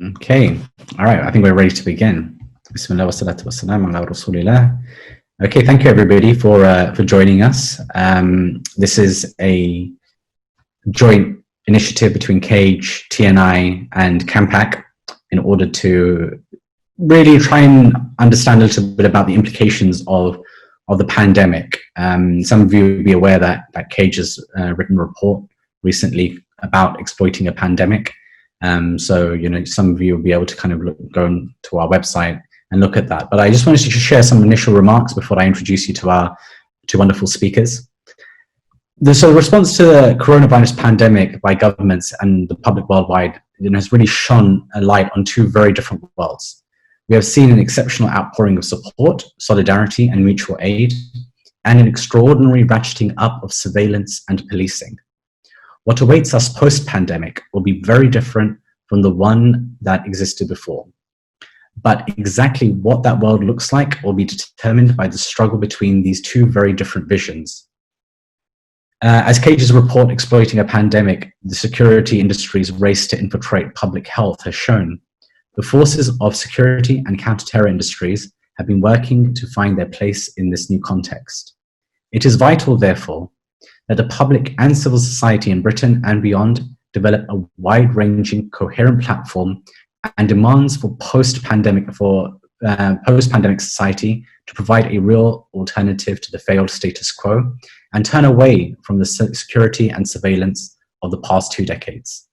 Okay, all right, I think we're ready to begin. Bismillah wa salatu wa salam ala rasulillah. Okay, thank you everybody for joining us. This is a joint initiative between CAGE, TNI and CAMPAC in order to really try and understand a little bit about the implications of the pandemic. Some of you will be aware that CAGE has written a report recently about exploiting a pandemic. So, you know, some of you will be able to kind of go to our website and look at that. But I just wanted to share some initial remarks before I introduce you to our two wonderful speakers. The response to the coronavirus pandemic by governments and the public worldwide, you know, has really shone a light on two very different worlds. We have seen an exceptional outpouring of support, solidarity and mutual aid, and an extraordinary ratcheting up of surveillance and policing. What awaits us post-pandemic will be very different from the one that existed before. But exactly what that world looks like will be determined by the struggle between these two very different visions. As CAGE's report Exploiting a Pandemic, the security industry's race to infiltrate public health has shown, the forces of security and counter-terror industries have been working to find their place in this new context. It is vital, therefore, that the public and civil society in Britain and beyond develop a wide-ranging, coherent platform and demands for post-pandemic society to provide a real alternative to the failed status quo and turn away from the security and surveillance of the past 2 decades.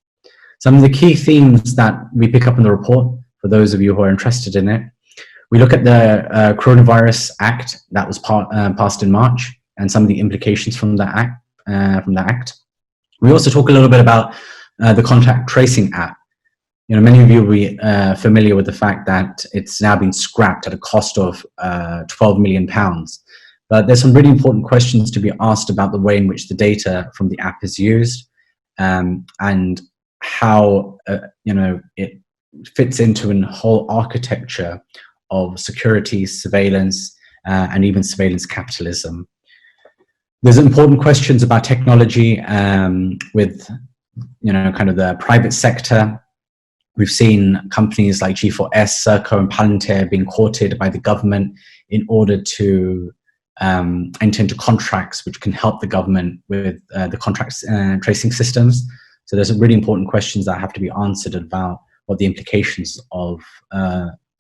Some of the key themes that we pick up in the report, for those of you who are interested in it, we look at the Coronavirus Act that was passed in March and some of the implications from that act. We also talk a little bit about the contact tracing app. You know, many of you will be familiar with the fact that it's now been scrapped at a cost of £12 million. But there's some really important questions to be asked about the way in which the data from the app is used and how you know, it fits into a whole architecture of security, surveillance, and even surveillance capitalism. There's important questions about technology with, you know, kind of the private sector. We've seen companies like G4S, Serco, and Palantir being courted by the government in order to enter into contracts which can help the government with the contract tracing systems. So there's some really important questions that have to be answered about what the implications of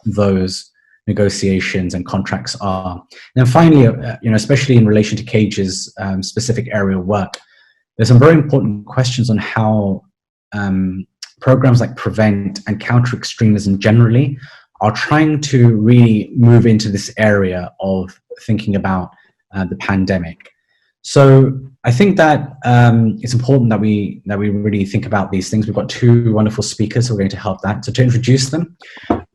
those negotiations and contracts are. And then finally, you know, especially in relation to CAGE's specific area of work, there's some very important questions on how programs like Prevent and counter extremism generally are trying to really move into this area of thinking about the pandemic. So I think that it's important that we really think about these things. We've got two wonderful speakers who are going to help that. So to introduce them,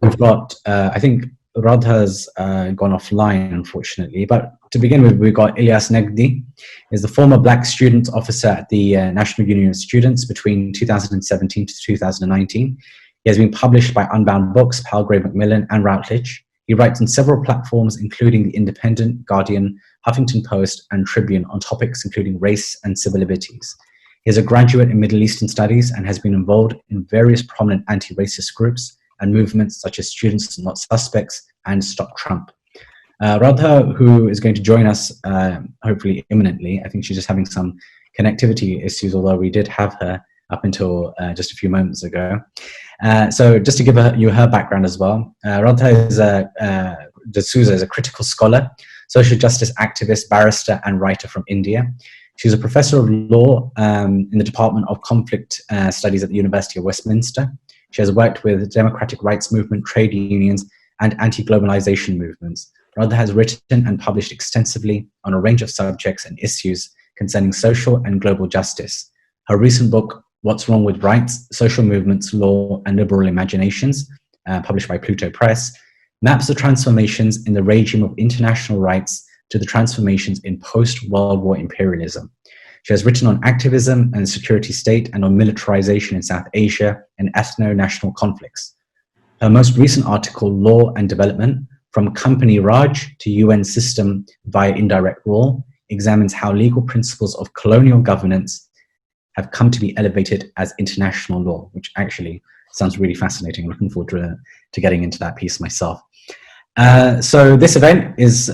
we've got, I think Radha has gone offline, unfortunately. But to begin with, we've got Ilyas Negdi. He's the former Black Student Officer at the National Union of Students between 2017 to 2019. He has been published by Unbound Books, Palgrave Macmillan, and Routledge. He writes on several platforms, including The Independent, Guardian, Huffington Post, and Tribune, on topics including race and civil liberties. He is a graduate in Middle Eastern Studies and has been involved in various prominent anti-racist groups and movements such as Students Not Suspects and Stop Trump. Radha, who is going to join us hopefully imminently, I think she's just having some connectivity issues, although we did have her up until just a few moments ago. So just to give you her background as well, Raaa De Souza is a critical scholar, social justice activist, barrister and writer from India. She's a professor of law in the Department of Conflict Studies at the University of Westminster. She has worked with the democratic rights movement, trade unions, and anti-globalization movements. Radha has written and published extensively on a range of subjects and issues concerning social and global justice. Her recent book, What's Wrong with Rights, Social Movements, Law, and Liberal Imaginations, published by Pluto Press, maps the transformations in the regime of international rights to the transformations in post-World War imperialism. She has written on activism and the security state and on militarization in South Asia and ethno-national conflicts. Her most recent article, Law and Development, From Company Raj to UN System via Indirect Rule, examines how legal principles of colonial governance have come to be elevated as international law, which actually sounds really fascinating. I'm looking forward to getting into that piece myself. So this event is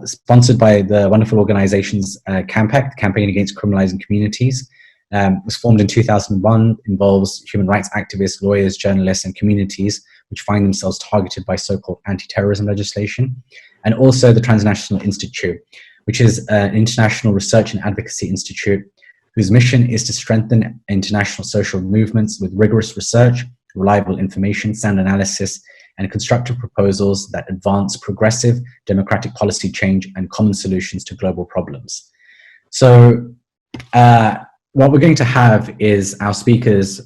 sponsored by the wonderful organizations CAMPAC, the Campaign Against Criminalizing Communities. It was formed in 2001, involves human rights activists, lawyers, journalists, and communities which find themselves targeted by so-called anti-terrorism legislation. And also the Transnational Institute, which is an international research and advocacy institute whose mission is to strengthen international social movements with rigorous research, reliable information, sound analysis, and constructive proposals that advance progressive democratic policy change and common solutions to global problems. So what we're going to have is our speakers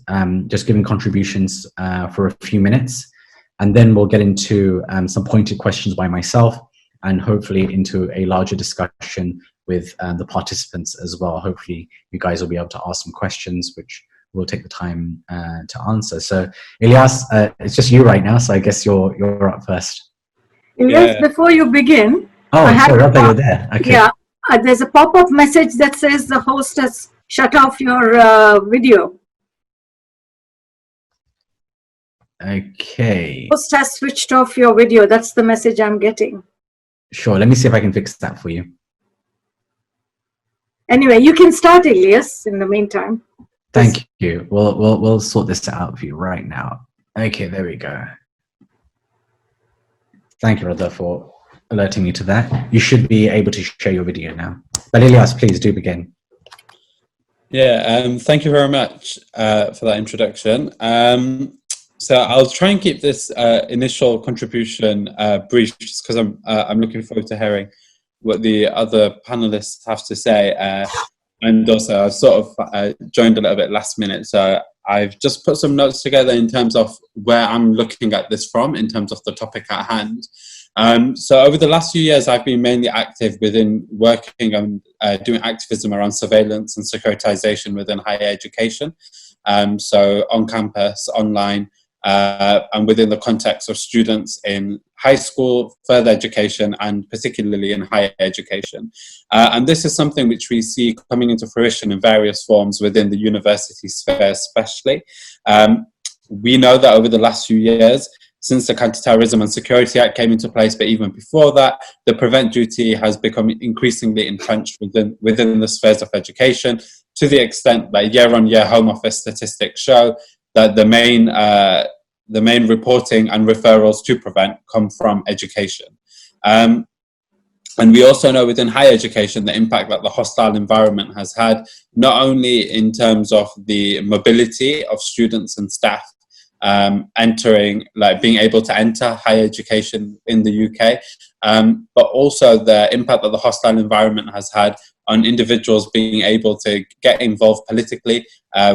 just giving contributions for a few minutes, and then we'll get into some pointed questions by myself, and hopefully into a larger discussion with the participants as well. Hopefully you guys will be able to ask some questions, which we'll take the time to answer. So Ilyas, it's just you right now, so I guess you're up first. Ilyas, before you begin, sorry, I thought you were there. Okay. Yeah, there's a pop-up message that says the host has shut off your video. Okay. Host has switched off your video. That's the message I'm getting. Sure, let me see if I can fix that for you. Anyway, you can start, Ilyas, in the meantime. Thank you. We'll sort this out for you right now. Okay, there we go. Thank you, Radha, for alerting me to that. You should be able to share your video now. But Ilyas, please do begin. Yeah, thank you very much for that introduction. So I'll try and keep this initial contribution brief, just because I'm looking forward to hearing what the other panelists have to say. And also, I've sort of joined a little bit last minute, so I've just put some notes together in terms of where I'm looking at this from, in terms of the topic at hand. So over the last few years, I've been mainly active within working on doing activism around surveillance and securitization within higher education. So on campus, online, and within the context of students in high school, further education, and particularly in higher education. And this is something which we see coming into fruition in various forms within the university sphere especially. We know that over the last few years, since the Counterterrorism and Security Act came into place, but even before that, the prevent duty has become increasingly entrenched within the spheres of education, to the extent that year-on-year Home Office statistics show that the main reporting and referrals to prevent come from education. And we also know within higher education the impact that the hostile environment has had, not only in terms of the mobility of students and staff being able to enter higher education in the UK, but also the impact that the hostile environment has had on individuals being able to get involved politically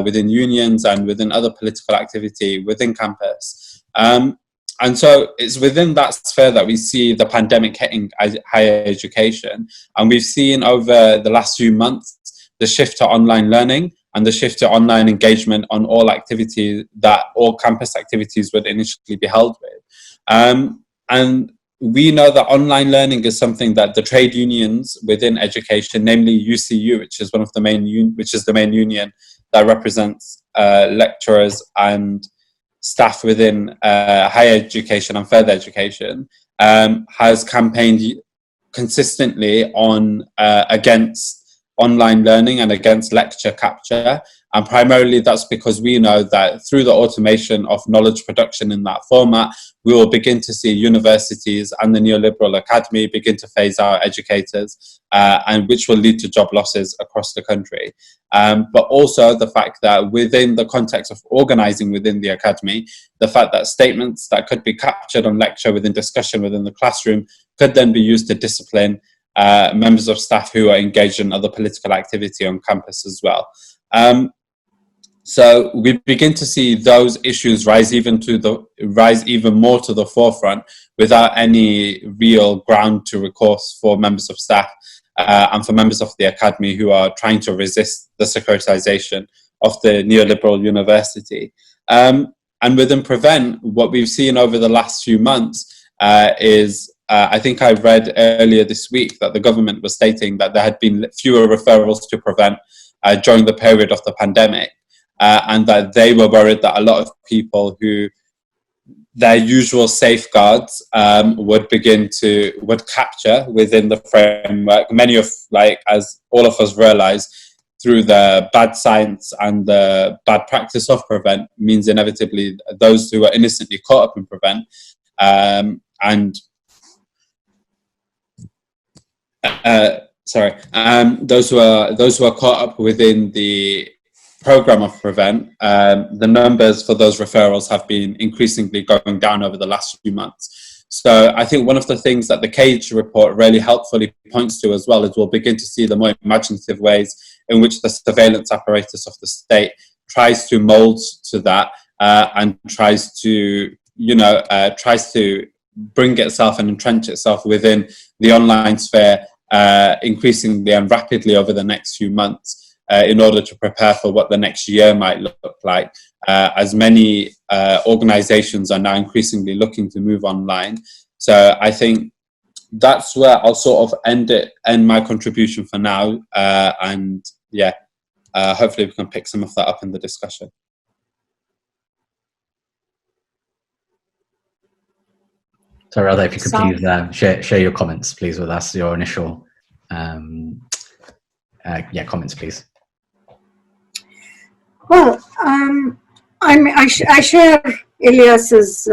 within unions and within other political activity within campus. And so it's within that sphere that we see the pandemic hitting higher education. And we've seen over the last few months the shift to online learning and the shift to online engagement on all activities that all campus activities would initially be held with. And we know that online learning is something that the trade unions within education, namely UCU, which is the main union that represents lecturers and staff within higher education and further education, has campaigned consistently on against online learning and against lecture capture. And primarily that's because we know that through the automation of knowledge production in that format, we will begin to see universities and the neoliberal academy begin to phase out educators, and which will lead to job losses across the country. But also the fact that within the context of organizing within the academy, the fact that statements that could be captured on lecture within discussion within the classroom could then be used to discipline members of staff who are engaged in other political activity on campus as well. So we begin to see those issues rise even more to the forefront without any real ground to recourse for members of staff and for members of the academy who are trying to resist the securitization of the neoliberal university. And within Prevent, what we've seen over the last few months is, I think I read earlier this week that the government was stating that there had been fewer referrals to Prevent during the period of the pandemic. and that they were worried that a lot of people who their usual safeguards would capture within the framework. Many of, like, as all of us realize, through the bad science and the bad practice of Prevent, means inevitably those who are innocently caught up in Prevent those who are caught up within the program of Prevent, the numbers for those referrals have been increasingly going down over the last few months. So I think one of the things that the Cage report really helpfully points to as well is we'll begin to see the more imaginative ways in which the surveillance apparatus of the state tries to mold to that and tries to bring itself and entrench itself within the online sphere increasingly and rapidly over the next few months in order to prepare for what the next year might look like, as many organizations are now increasingly looking to move online. So I think that's where I'll sort of end my contribution for now, and yeah, hopefully we can pick some of that up in the discussion. So Raaa, if you could please share your comments, please, with us, your initial comments, please. Well, I share Ilyas's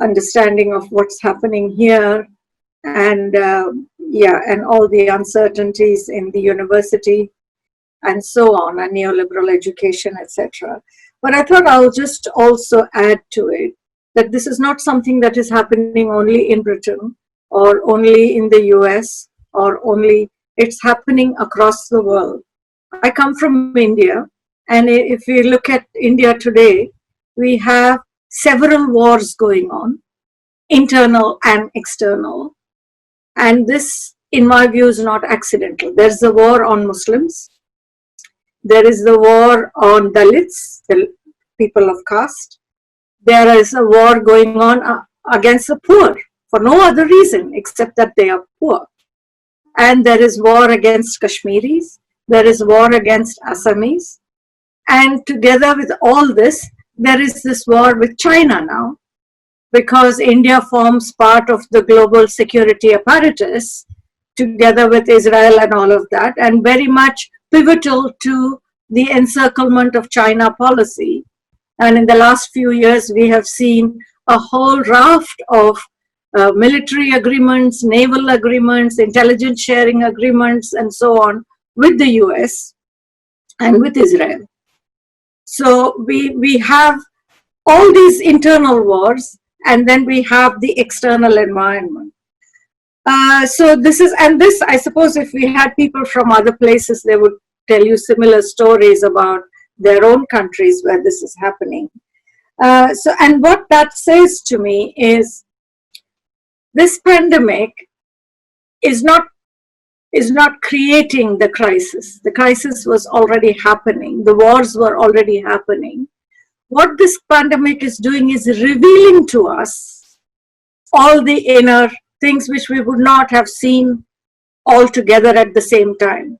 understanding of what's happening here, and and all the uncertainties in the university and so on, and neoliberal education, etc. But I thought I'll just also add to it that this is not something that is happening only in Britain or only in the US it's happening across the world. I come from India, and if we look at India today, we have several wars going on, internal and external. And this, in my view, is not accidental. There's the war on Muslims. There is the war on Dalits, the people of caste. There is a war going on against the poor for no other reason except that they are poor. And there is war against Kashmiris. There is war against Assamese. And together with all this, there is this war with China now, because India forms part of the global security apparatus together with Israel and all of that, and very much pivotal to the encirclement of China policy. And in the last few years, we have seen a whole raft of military agreements, naval agreements, intelligence sharing agreements, and so on with the US and with Israel. So we have all these internal wars, and then we have the external environment. So this, I suppose, if we had people from other places, they would tell you similar stories about their own countries where this is happening. And what that says to me is this pandemic is not creating the crisis. The crisis was already happening. The wars were already happening. What this pandemic is doing is revealing to us all the inner things which we would not have seen all together at the same time.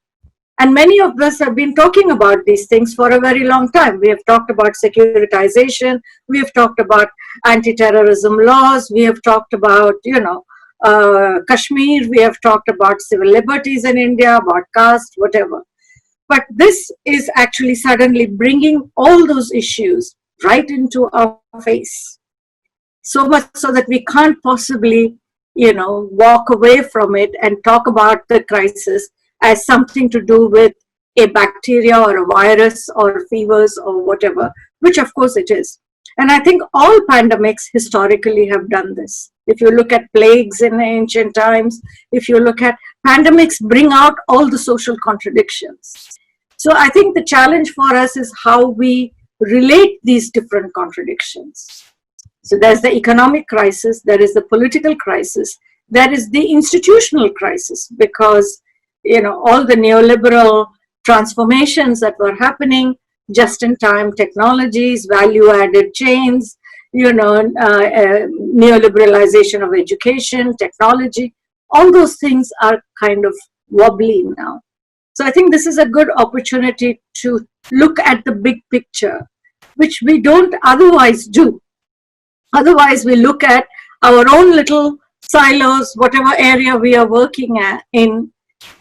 And many of us have been talking about these things for a very long time. We have talked about securitization. We have talked about anti-terrorism laws. We have talked about, Kashmir. We have talked about civil liberties in India, about caste, whatever. But this is actually suddenly bringing all those issues right into our face. So much so that we can't possibly, walk away from it and talk about the crisis as something to do with a bacteria or a virus or fevers or whatever, which of course it is. And I think all pandemics historically have done this. If you look at plagues in ancient times, if you look at pandemics, bring out all the social contradictions. So I think the challenge for us is how we relate these different contradictions. So there's the economic crisis, there is the political crisis, there is the institutional crisis, because all the neoliberal transformations that were happening, just-in-time technologies, value-added chains, neoliberalization of education, technology, all those things are kind of wobbly now. So I think this is a good opportunity to look at the big picture, which we don't otherwise do. Otherwise, we look at our own little silos, whatever area we are working in.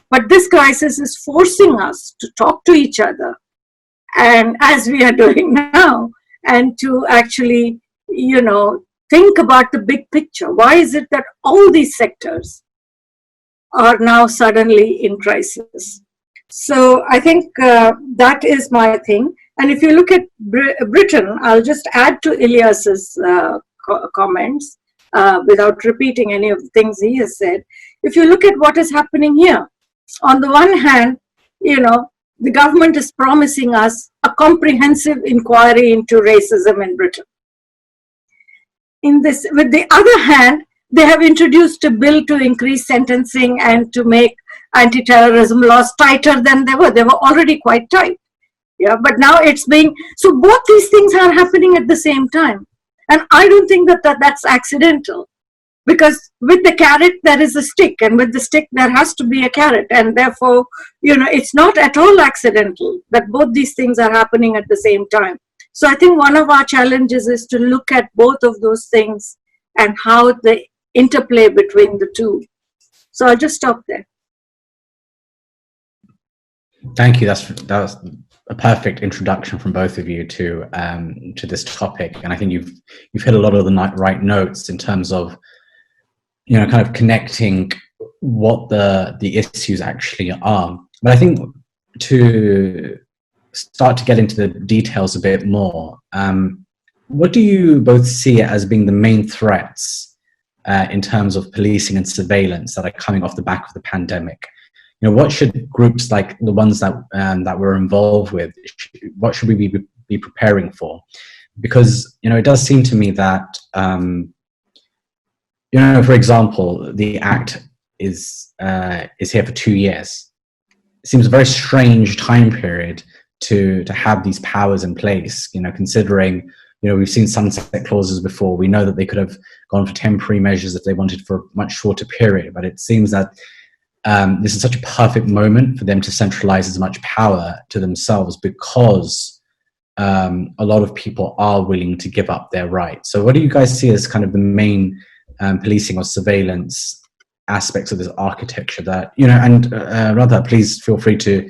But this crisis is forcing us to talk to each other, and as we are doing now, and to actually, think about the big picture. Why is it that all these sectors are now suddenly in crisis? So I think that is my thing. And if you look at Britain, I'll just add to Ilyas's comments without repeating any of the things he has said. If you look at what is happening here, on the one hand, the government is promising us a comprehensive inquiry into racism in Britain. With the other hand, they have introduced a bill to increase sentencing and to make anti-terrorism laws tighter than they were. They were already quite tight. Yeah, but now it's being, so both these things are happening at the same time. And I don't think that's accidental, because with the carrot, there is a stick, and with the stick, there has to be a carrot. And therefore, it's not at all accidental that both these things are happening at the same time. So I think one of our challenges is to look at both of those things and how they interplay between the two. So I'll just stop there. Thank you. That was a perfect introduction from both of you to this topic, and I think you've hit a lot of the right notes in terms of kind of connecting what the issues actually are. But I think to start to get into the details a bit more, what do you both see as being the main threats in terms of policing and surveillance that are coming off the back of the pandemic? What should groups like the ones that we're involved with, what should we be preparing for? Because it does seem to me that for example, the Act is here for 2 years. It seems a very strange time period to have these powers in place. Considering we've seen sunset clauses before. We know that they could have gone for temporary measures if they wanted for a much shorter period. But it seems that this is such a perfect moment for them to centralize as much power to themselves, because a lot of people are willing to give up their rights. So what do you guys see as kind of the main policing or surveillance aspects of this architecture that, and rather, please feel free to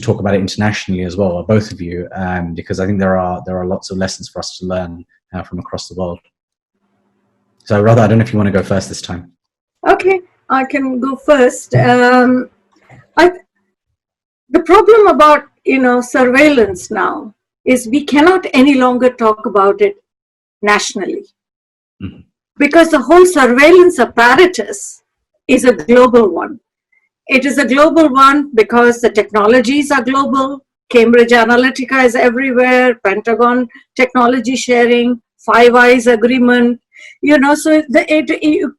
talk about it internationally as well, or both of you, because I think there are lots of lessons for us to learn from across the world. So Radha, I don't know if you want to go first this time. Okay, I can go first. The problem about, surveillance now is we cannot any longer talk about it nationally. Mm-hmm. Because the whole surveillance apparatus is a global one. It is a global one because the technologies are global. Cambridge Analytica is everywhere, Pentagon technology sharing, Five Eyes agreement. So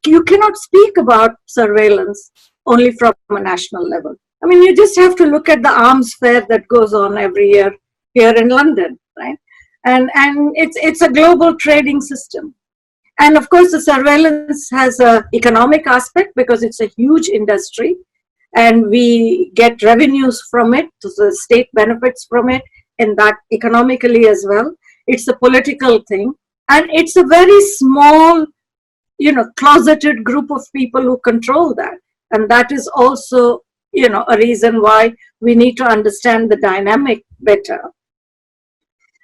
you cannot speak about surveillance only from a national level. I mean, you just have to look at the arms fair that goes on every year here in London, right? And it's a global trading system. And of course, the surveillance has an economic aspect because it's a huge industry and we get revenues from it, so the state benefits from it, and that economically as well. It's a political thing. And it's a very small, closeted group of people who control that. And that is also, a reason why we need to understand the dynamic better.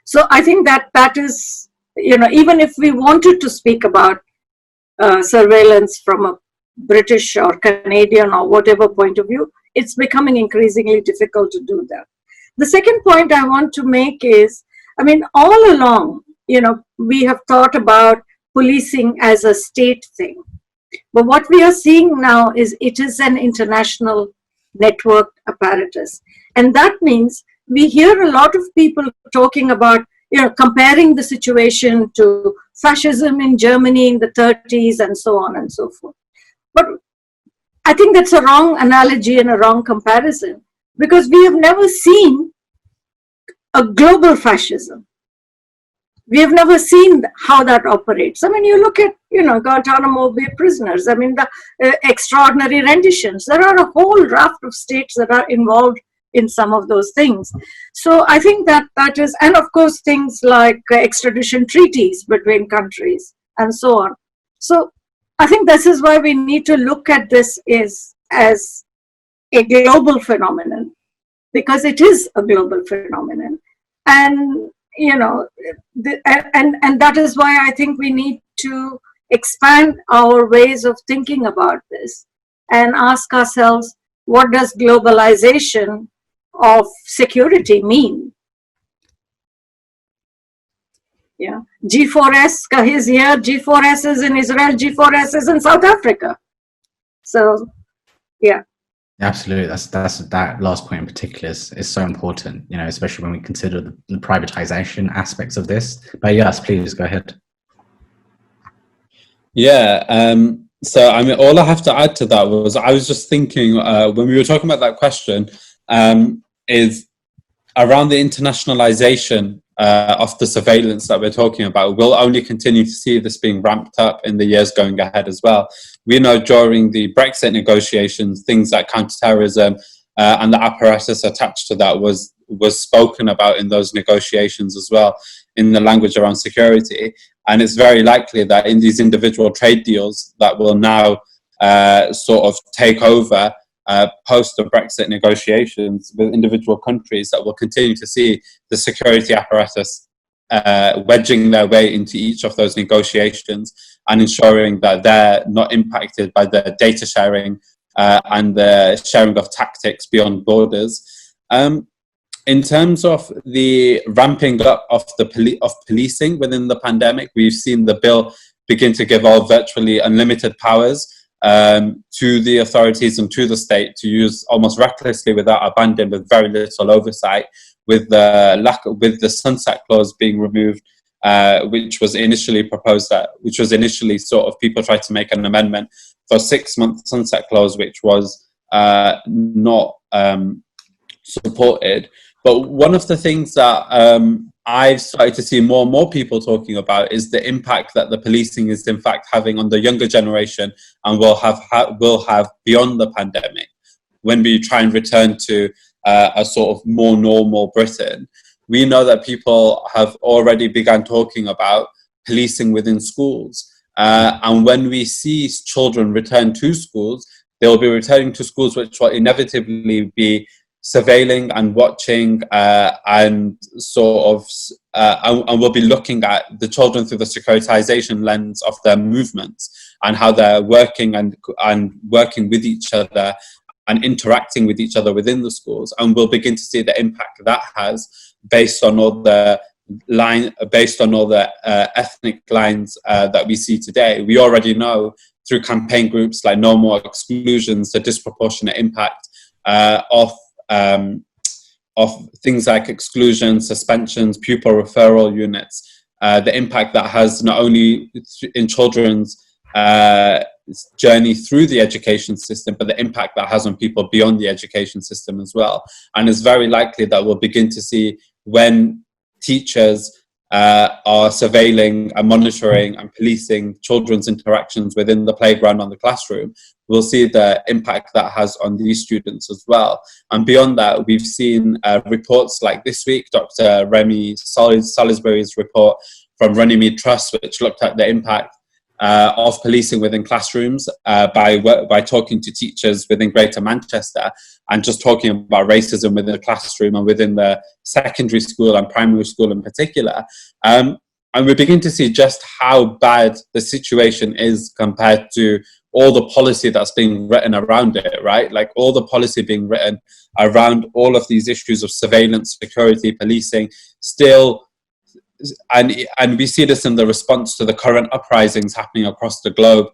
So I think that is, even if we wanted to speak about surveillance from a British or Canadian or whatever point of view, it's becoming increasingly difficult to do that. The second point I want to make is, all along, we have thought about policing as a state thing. But what we are seeing now is it is an international network apparatus. And that means we hear a lot of people talking about, comparing the situation to fascism in Germany in the 30s and so on and so forth. But I think that's a wrong analogy and a wrong comparison, because we have never seen a global fascism. We have never seen how that operates. You look at, Guantanamo Bay prisoners, the extraordinary renditions. There are a whole raft of states that are involved in some of those things. So I think that is, and of course things like extradition treaties between countries and so on. So I think this is why we need to look at this as a global phenomenon, because it is a global phenomenon. And, you know, and that is why I think we need to expand our ways of thinking about this and ask ourselves, what does globalization of security mean? Yeah, G4S is here, G4S is in Israel, G4S is in South Africa. So, yeah. Absolutely, that's that last point in particular is so important, you know, especially when we consider the privatization aspects of this. But yes, please go ahead. Yeah, so I mean, all I have to add to that was I was just thinking when we were talking about that question is around the internationalization of the surveillance that we're talking about. We'll only continue to see this being ramped up in the years going ahead as well. We know during the Brexit negotiations, things like counterterrorism and the apparatus attached to that was spoken about in those negotiations as well, in the language around security. And it's very likely that in these individual trade deals that will now sort of take over post the Brexit negotiations with individual countries, that will continue to see the security apparatus wedging their way into each of those negotiations and ensuring that they're not impacted by the data sharing and the sharing of tactics beyond borders. In terms of the ramping up of policing within the pandemic, we've seen the bill begin to give all virtually unlimited powers to the authorities and to the state to use almost recklessly without abandon, with very little oversight, with the sunset clause being removed, which was initially proposed, which was initially sort of people tried to make an amendment for 6-month sunset clause, which was not supported. But one of the things that I've started to see more and more people talking about is the impact that the policing is in fact having on the younger generation and will have beyond the pandemic, when we try and return to a sort of more normal Britain. We know that people have already begun talking about policing within schools. And when we see children return to schools, they'll be returning to schools which will inevitably be surveilling and watching and sort of and we'll be looking at the children through the securitization lens of their movements and how they're working and working with each other and interacting with each other within the schools. And we'll begin to see the impact that has based on all the ethnic lines that we see today. We already know through campaign groups like No More Exclusions the disproportionate impact of things like exclusion, suspensions, pupil referral units, the impact that has not only in children's journey through the education system, but the impact that has on people beyond the education system as well. And it's very likely that we'll begin to see, when teachers are surveilling and monitoring and policing children's interactions within the playground on the classroom, we'll see the impact that has on these students as well. And beyond that, we've seen reports like this week, Dr. Remy Salisbury's report from Runnymede Trust, which looked at the impact of policing within classrooms by talking to teachers within Greater Manchester and just talking about racism within the classroom and within the secondary school and primary school in particular. And we begin to see just how bad the situation is compared to all the policy that's being written around it, right? Like all the policy being written around all of these issues of surveillance, security, policing, still. And we see this in the response to the current uprisings happening across the globe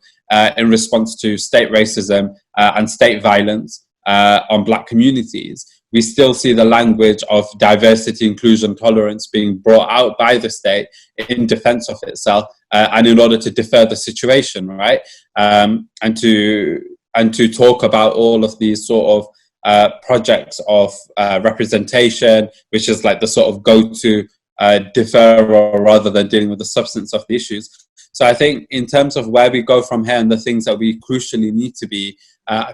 in response to state racism and state violence on Black communities. We still see the language of diversity, inclusion, tolerance being brought out by the state in defense of itself and in order to defer the situation, right? And to talk about all of these sort of projects of representation, which is like the sort of go-to deferral rather than dealing with the substance of the issues. So I think in terms of where we go from here and the things that we crucially need to be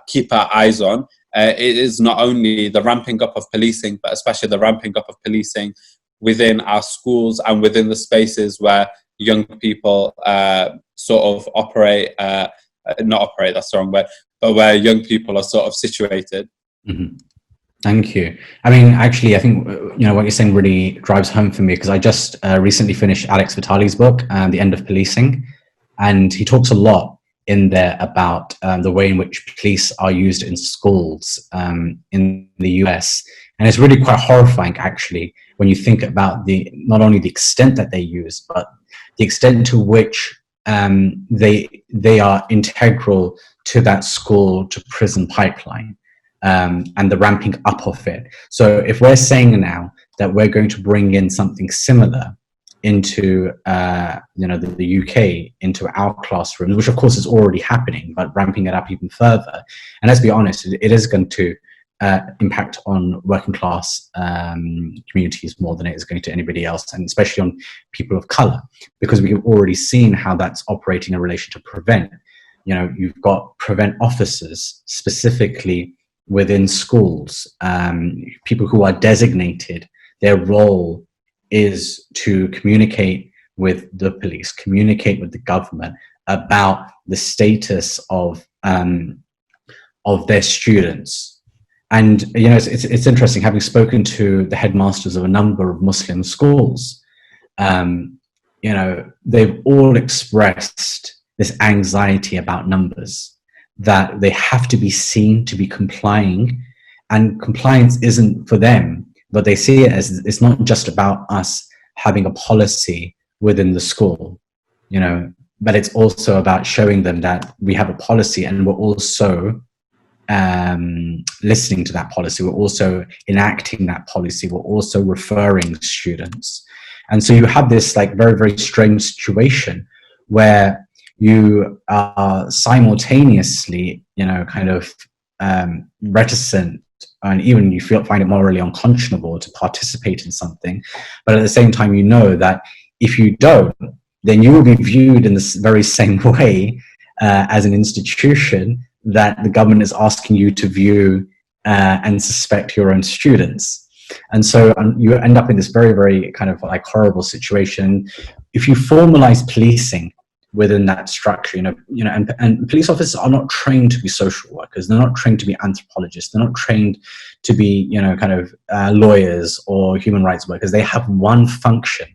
keep our eyes on it is not only the ramping up of policing, but especially the ramping up of policing within our schools and within the spaces where young people sort of operate, not operate, that's the wrong word, but where young people are sort of situated. Mm-hmm. Thank you. I mean, actually, I think, what you're saying really drives home for me, because I just recently finished Alex Vitale's book, The End of Policing, and he talks a lot in there about the way in which police are used in schools in the US. And it's really quite horrifying, actually, when you think about not only the extent that they use, but the extent to which they are integral to that school to prison pipeline. And the ramping up of it. So if we're saying now that we're going to bring in something similar into the UK, into our classrooms, which of course is already happening, but ramping it up even further, and let's be honest, it is going to impact on working class communities more than it is going to anybody else, and especially on people of color, because we've already seen how that's operating in relation to prevent. You've got prevent officers specifically within schools, people who are designated, their role is to communicate with the police, communicate with the government about the status of their students. And it's interesting, having spoken to the headmasters of a number of Muslim schools, they've all expressed this anxiety about numbers, that they have to be seen to be complying, and compliance isn't for them, but they see it as, it's not just about us having a policy within the school, but it's also about showing them that we have a policy and we're also listening to that policy, we're also enacting that policy, we're also referring students. And so you have this very, very strange situation where you are simultaneously, reticent, and even you find it morally unconscionable to participate in something. But at the same time, that if you don't, then you will be viewed in this very same way as an institution that the government is asking you to view and suspect your own students. And so you end up in this very, very horrible situation. If you formalize policing within that structure, and police officers are not trained to be social workers. They're not trained to be anthropologists. They're not trained to be, lawyers or human rights workers. They have one function,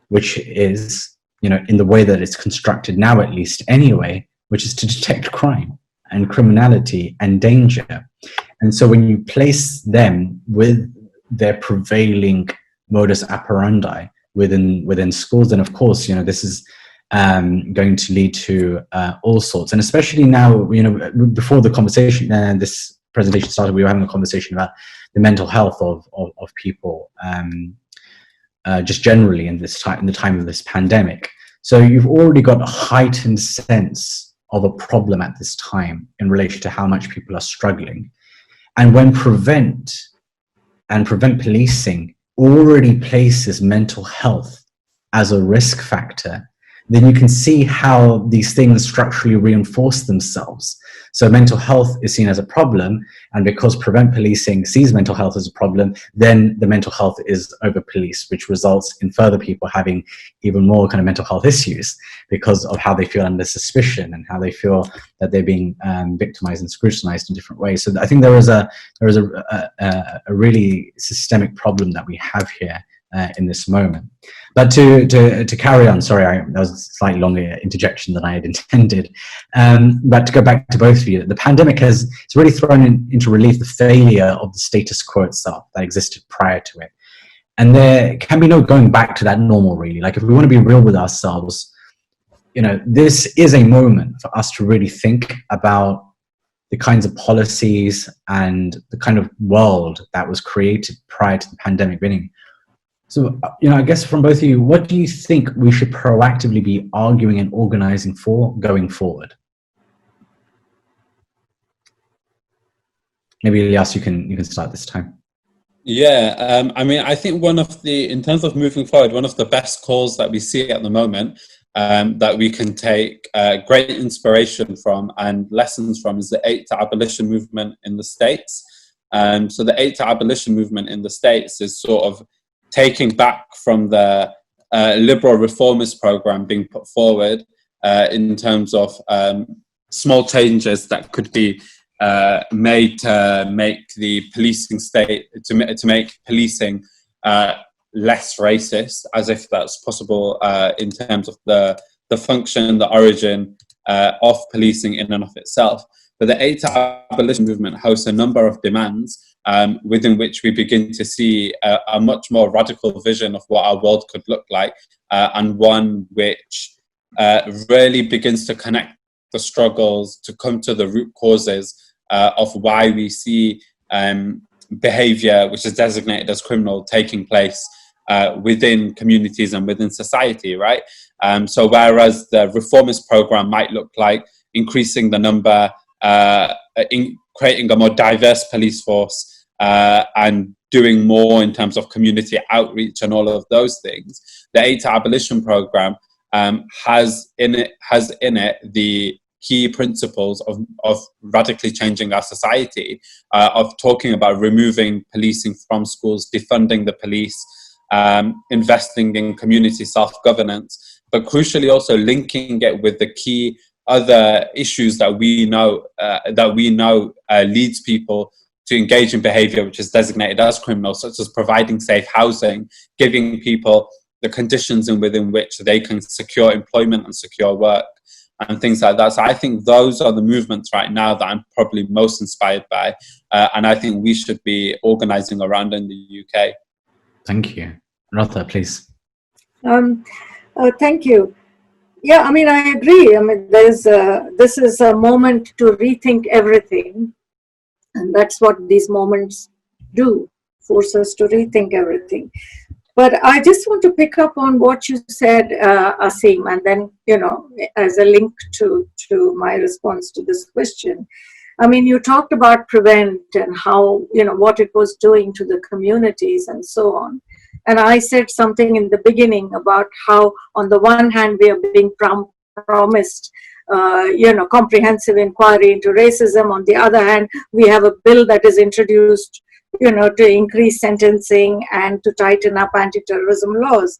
which is, in the way that it's constructed now, at least anyway, which is to detect crime and criminality and danger. And so when you place them with their prevailing modus operandi within schools, then of course, this is going to lead to all sorts. And especially now, before the conversation and this presentation started, we were having a conversation about the mental health of people, just generally in the time of this pandemic. So you've already got a heightened sense of a problem at this time in relation to how much people are struggling. And when prevent policing already places mental health as a risk factor, then you can see how these things structurally reinforce themselves. So mental health is seen as a problem, and because prevent policing sees mental health as a problem, then the mental health is over-policed, which results in further people having even more mental health issues because of how they feel under suspicion and how they feel that they're being victimized and scrutinized in different ways. So I think there is a really systemic problem that we have here in this moment. But to carry on, sorry, that was a slightly longer interjection than I had intended. But to go back to both of you, the pandemic has really thrown into relief the failure of the status quo itself that existed prior to it. And there can be no going back to that normal, really. If we want to be real with ourselves, this is a moment for us to really think about the kinds of policies and the kind of world that was created prior to the pandemic beginning. So, I guess from both of you, what do you think we should proactively be arguing and organizing for going forward? Maybe Ilyas, you can start this time. Yeah, I think in terms of moving forward, one of the best calls that we see at the moment that we can take great inspiration from and lessons from is the 8 to Abolition movement in the States. So the 8 to Abolition movement in the States is sort of taking back from the liberal reformist program being put forward in terms of small changes that could be made to make the policing state, to make policing less racist, as if that's possible in terms of the function, the origin of policing in and of itself. But the 8 to Abolition movement hosts a number of demands within which we begin to see a much more radical vision of what our world could look like, and one which really begins to connect the struggles, to come to the root causes of why we see behavior which is designated as criminal taking place within communities and within society, right? So whereas the reformist program might look like increasing the number, creating a more diverse police force, and doing more in terms of community outreach and all of those things, the 8 to Abolition program has in it the key principles of radically changing our society, of talking about removing policing from schools, defunding the police, investing in community self-governance, but crucially also linking it with the key other issues that we know leads people to engage in behavior which is designated as criminal, such as providing safe housing, giving people the conditions within which they can secure employment and secure work, and things like that. So I think those are the movements right now that I'm probably most inspired by, and I think we should be organising around in the UK. Thank you. Ratha, please. Thank you. Yeah, I mean, I agree. I mean, this is a moment to rethink everything. And that's what these moments do, force us to rethink everything. But I just want to pick up on what you said, Asim, and then, as a link to my response to this question. I mean, you talked about Prevent and how, what it was doing to the communities and so on. And I said something in the beginning about how, on the one hand, we are being promised comprehensive inquiry into racism. On the other hand, we have a bill that is introduced, to increase sentencing and to tighten up anti-terrorism laws.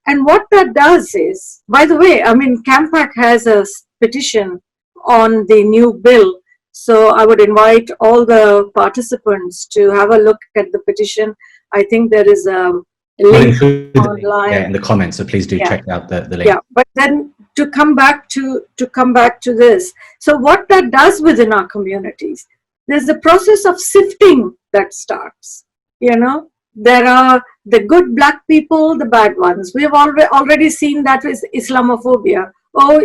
And what that does is, by the way, I mean, CAMPAC has a petition on the new bill. So I would invite all the participants to have a look at the petition. I think there is a link online in the comments, so please do check out the link. Yeah, but then to come back to this. So what that does within our communities, there's the process of sifting that starts. There are the good black people, the bad ones. We have already seen that with Islamophobia. Oh,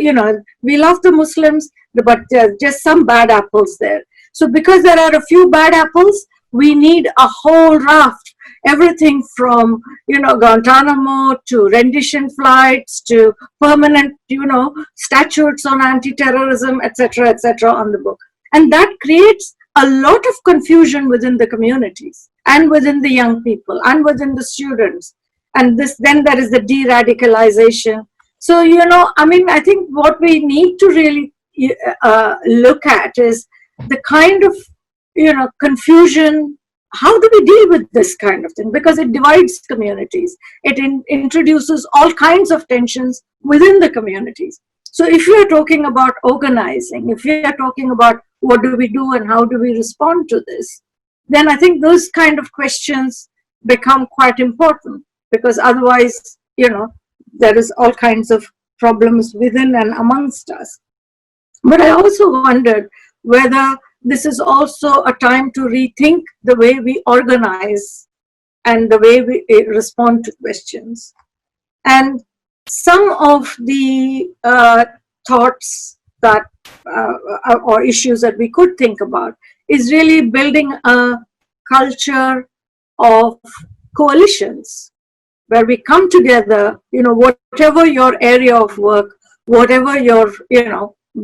we love the Muslims, but just some bad apples there. So because there are a few bad apples, we need a whole raft. Everything from, Guantanamo to rendition flights to permanent, statutes on anti-terrorism, etc., on the book. And that creates a lot of confusion within the communities and within the young people and within the students. And then there is the de-radicalization. So, I mean, I think what we need to really look at is the kind of, confusion. How do we deal with this kind of thing? Because it divides communities. It introduces all kinds of tensions within the communities. So if you are talking about organizing, if you are talking about what do we do and how do we respond to this, then I think those kind of questions become quite important, because otherwise, there is all kinds of problems within and amongst us. But I also wondered whether this is also a time to rethink the way we organize and the way we respond to questions. And some of the thoughts that or issues that we could think about is really building a culture of coalitions where we come together, whatever your area of work, whatever your,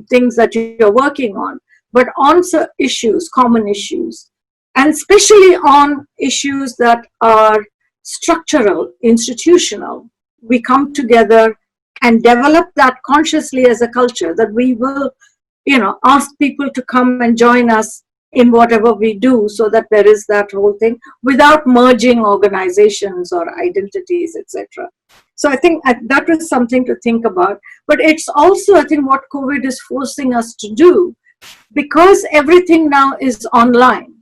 things that you're working on, but on issues, common issues, and especially on issues that are structural, institutional. We come together and develop that consciously as a culture, that we will, ask people to come and join us in whatever we do, so that there is that whole thing without merging organizations or identities, etc. So I think that is something to think about. But it's also, I think, what COVID is forcing us to do, because everything now is online,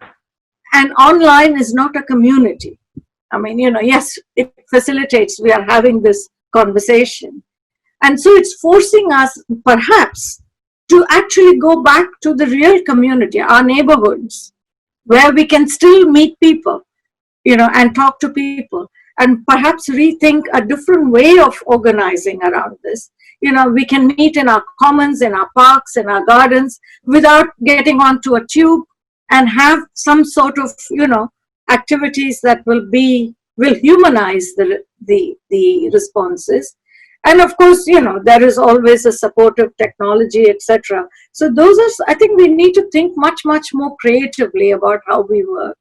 and online is not a community. I mean, yes, it facilitates, we are having this conversation. And so it's forcing us, perhaps, to actually go back to the real community, our neighborhoods, where we can still meet people, and talk to people, and perhaps rethink a different way of organizing around this. We can meet in our commons, in our parks, in our gardens, without getting onto a tube, and have some sort of, activities that will humanize the responses. And of course, there is always a supportive technology, etc. So those are, I think we need to think much, much more creatively about how we work.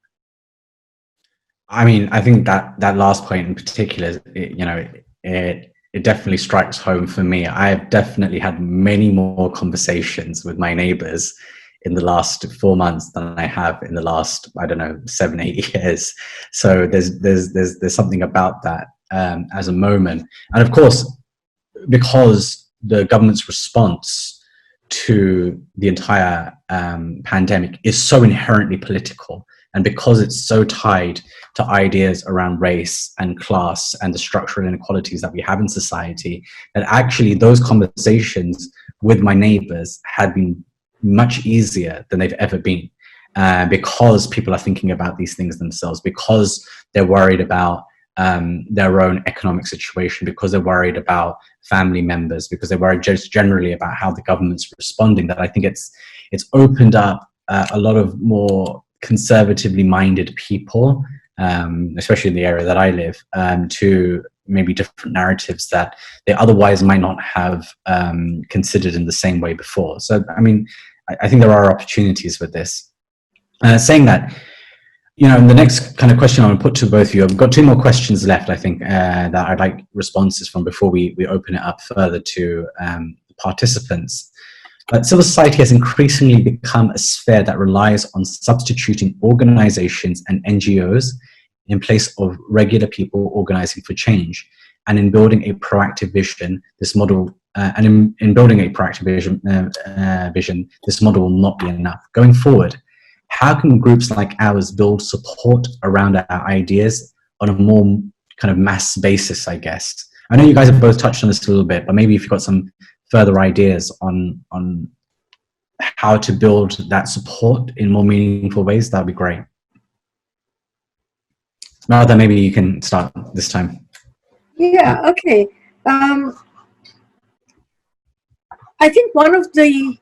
I mean, I think that last point in particular, it definitely strikes home for me. I've definitely had many more conversations with my neighbors in the last 4 months than I have in the last, 7-8 years. So there's something about that as a moment. And of course, because the government's response to the entire pandemic is so inherently political, and because it's so tied to ideas around race and class and the structural inequalities that we have in society, that actually those conversations with my neighbors had been much easier than they've ever been, because people are thinking about these things themselves, because they're worried about their own economic situation, because they're worried about family members, because they're worried just generally about how the government's responding. That I think it's opened up a lot of more conservatively minded people, especially in the area that I live, to maybe different narratives that they otherwise might not have considered in the same way before. So, I mean, I think there are opportunities with this. Saying that, and the next kind of question I want to put to both of you, I've got 2 more questions left, I think, that I'd like responses from before we open it up further to the participants. But civil society has increasingly become a sphere that relies on substituting organizations and NGOs in place of regular people organizing for change. And in building a proactive vision, this model, in building a proactive vision, this model will not be enough. Going forward, how can groups like ours build support around our ideas on a more kind of mass basis, I guess? I know you guys have both touched on this a little bit, but maybe if you've got some further ideas on how to build that support in more meaningful ways, that'd be great. Martha, maybe you can start this time. Yeah, okay. I think one of the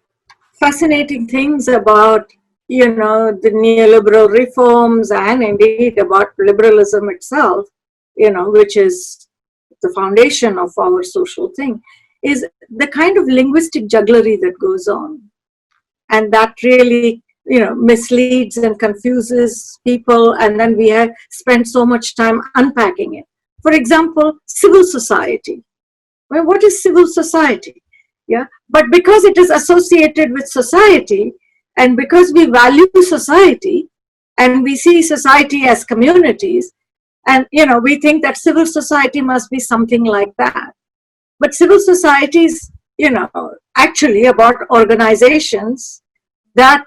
fascinating things about, the neoliberal reforms, and indeed about liberalism itself, which is the foundation of our social thing, is the kind of linguistic jugglery that goes on. And that really, misleads and confuses people, and then we have spent so much time unpacking it. For example, civil society. Well, what is civil society? Yeah, but because it is associated with society, and because we value society, and we see society as communities, and we think that civil society must be something like that. But civil society is, actually about organizations that,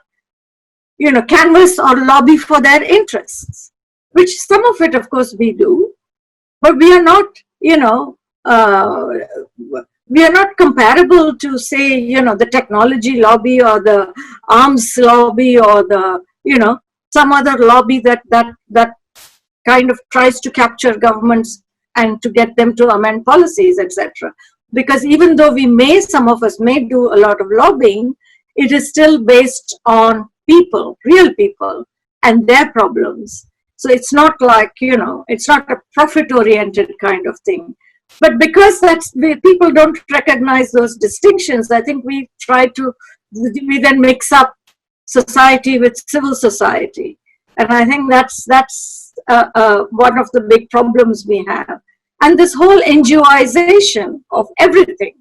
canvass or lobby for their interests, which some of it, of course, we do, but we are not, we are not comparable to, say, the technology lobby or the arms lobby or the, some other lobby that kind of tries to capture governments and to get them to amend policies, etc. Because even though some of us may do a lot of lobbying, it is still based on people, real people, and their problems. So it's not like, it's not a profit-oriented kind of thing. But because people don't recognize those distinctions, I think we then mix up society with civil society. And I think that's one of the big problems we have. and this whole NGOization of everything,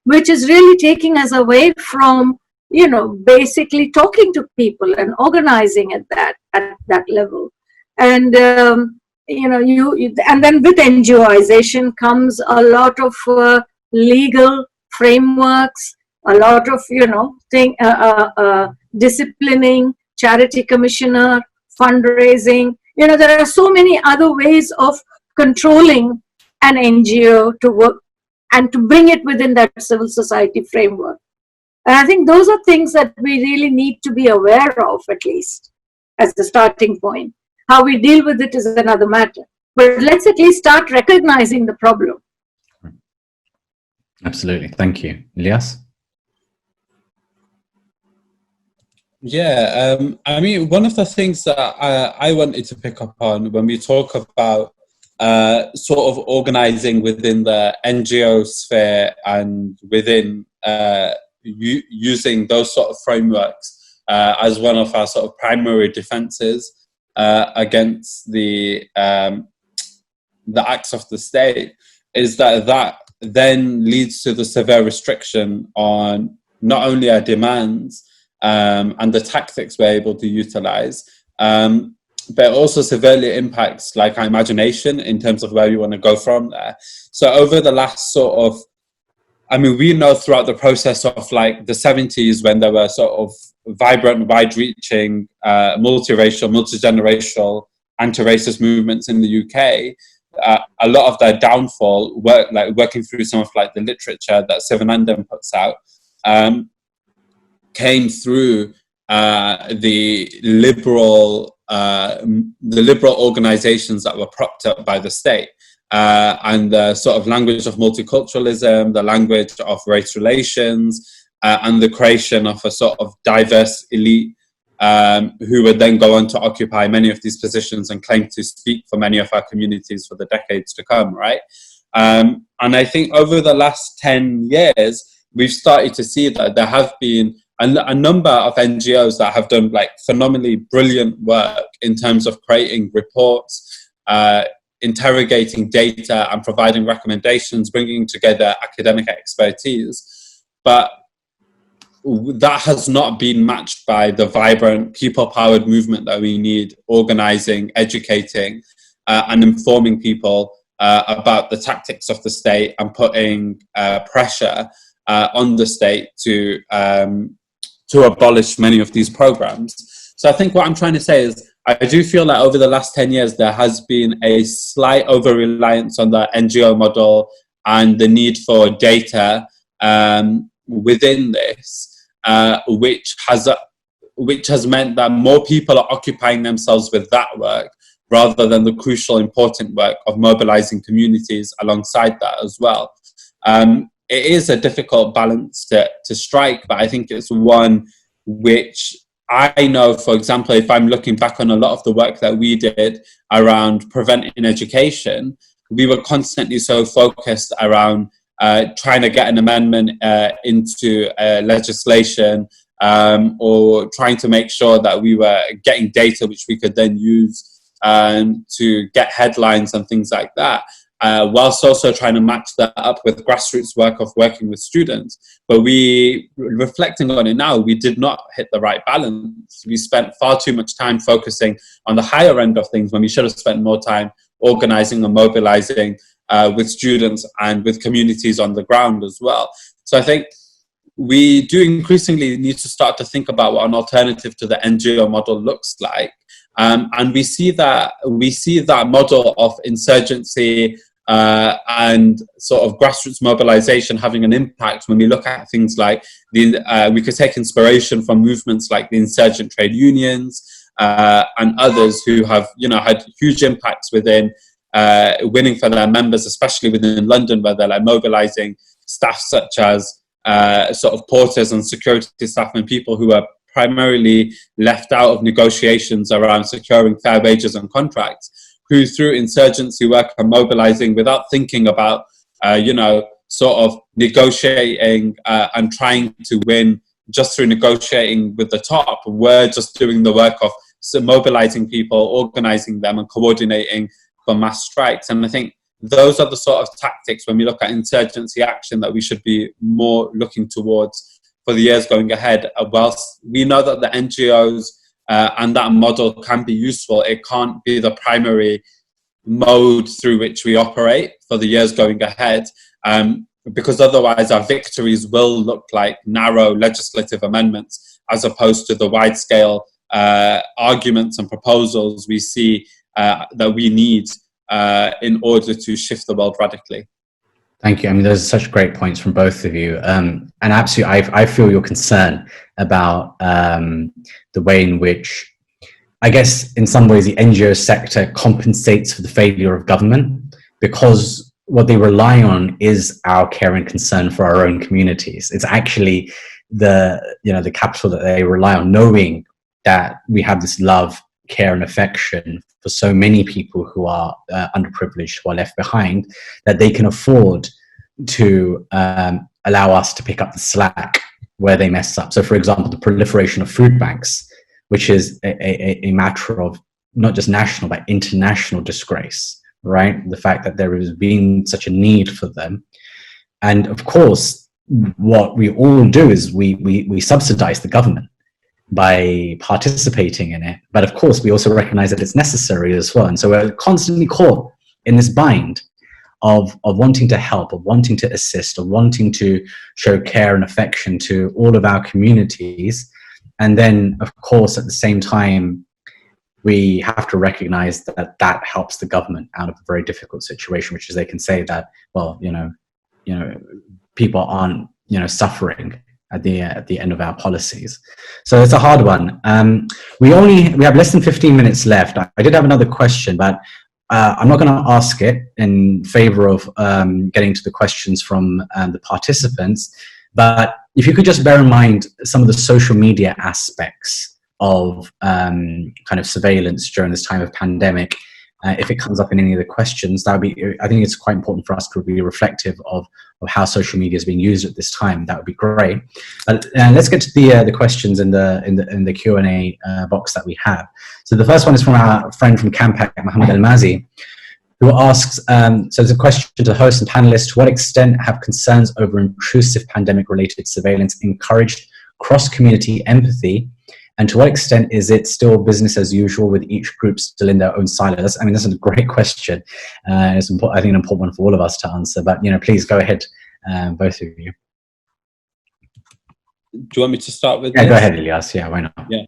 which is really taking us away from, basically talking to people and organizing at that level. And, and then with NGOization comes a lot of legal frameworks, a lot of, disciplining, charity commissioner, fundraising. There are so many other ways of controlling an NGO to work and to bring it within that civil society framework. And I think those are things that we really need to be aware of, at least as the starting point. How we deal with it is another matter. But let's at least start recognizing the problem. Absolutely. Thank you. Ilyas? Yeah, I mean, one of the things that I wanted to pick up on when we talk about sort of organizing within the NGO sphere and within using those sort of frameworks as one of our sort of primary defenses against the acts of the state, is that then leads to the severe restriction on not only our demands and the tactics we're able to utilize, but it also severely impacts like our imagination in terms of where we want to go from there. So over the last sort of, I mean, we know throughout the process of like the 70s, when there were sort of vibrant, wide-reaching, multiracial, multi-generational, anti-racist movements in the UK, a lot of their downfall, working through some of like the literature that Sivanandam puts out, came through the liberal organizations that were propped up by the state, and the sort of language of multiculturalism, the language of race relations, and the creation of a sort of diverse elite who would then go on to occupy many of these positions and claim to speak for many of our communities for the decades to come, right? And I think over the last 10 years, we've started to see that there have been a number of NGOs that have done like phenomenally brilliant work in terms of creating reports, interrogating data and providing recommendations, bringing together academic expertise. But that has not been matched by the vibrant people-powered movement that we need, organizing, educating, and informing people about the tactics of the state and putting pressure on the state to abolish many of these programs. So I think what I'm trying to say is, I do feel that over the last 10 years, there has been a slight over-reliance on the NGO model and the need for data within this, which has meant that more people are occupying themselves with that work rather than the crucial, important work of mobilizing communities alongside that as well. It is a difficult balance to strike, but I think it's one which I know, for example, if I'm looking back on a lot of the work that we did around preventing education, we were constantly so focused around trying to get an amendment into legislation, or trying to make sure that we were getting data which we could then use to get headlines and things like that. Whilst also trying to match that up with grassroots work of working with students. But reflecting on it now, we did not hit the right balance. We spent far too much time focusing on the higher end of things when we should have spent more time organizing and mobilizing with students and with communities on the ground as well. So I think we do increasingly need to start to think about what an alternative to the NGO model looks like. And we see that model of insurgency and sort of grassroots mobilization having an impact when we look at things like we could take inspiration from movements like the insurgent trade unions and others who have had huge impacts within winning for their members, especially within London, where they're like mobilizing staff such as sort of porters and security staff and people who are primarily left out of negotiations around securing fair wages and contracts, who through insurgency work are mobilizing without thinking about, sort of negotiating and trying to win just through negotiating with the top. We're just doing the work of mobilizing people, organizing them and coordinating for mass strikes. And I think those are the sort of tactics when we look at insurgency action that we should be more looking towards for the years going ahead. Whilst we know that the NGOs and that model can be useful, it can't be the primary mode through which we operate for the years going ahead, because otherwise our victories will look like narrow legislative amendments as opposed to the wide-scale arguments and proposals we see that we need in order to shift the world radically. Thank you. I mean, those are such great points from both of you. And absolutely, I feel your concern about the way in which, I guess, in some ways, the NGO sector compensates for the failure of government, because what they rely on is our care and concern for our own communities. It's actually the capital that they rely on, knowing that we have this love, care, and affection for so many people who are underprivileged, who are left behind, that they can afford to allow us to pick up the slack where they mess up. So, for example, the proliferation of food banks, which is a matter of not just national but international disgrace, right? The fact that there has been such a need for them. And of course, what we all do is we subsidize the government by participating in it. But of course, we also recognize that it's necessary as well. And so we're constantly caught in this bind of wanting to help, of wanting to assist, of wanting to show care and affection to all of our communities. And then, of course, at the same time, we have to recognize that that helps the government out of a very difficult situation, which is they can say that, well, people aren't, suffering at the end of our policies. So it's a hard one. We have less than 15 minutes left. I did have another question, but I'm not going to ask it in favor of getting to the questions from the participants. But if you could just bear in mind some of the social media aspects of kind of surveillance during this time of pandemic, if it comes up in any of the questions, that would be, I think it's quite important for us to be reflective of how social media is being used at this time. That would be great. Let's get to the questions in the Q&A box that we have. So the first one is from our friend from Campak, Mohammed Al-Mazi, who asks, so there's a question to the host and panelists: to what extent have concerns over intrusive pandemic-related surveillance encouraged cross-community empathy? And to what extent is it still business as usual with each group still in their own silos? I mean, that's a great question. It's important, I think, an important one for all of us to answer. But please go ahead, both of you. Do you want me to start with? Yeah, go ahead, Ilyas. Yeah, why not? Yeah.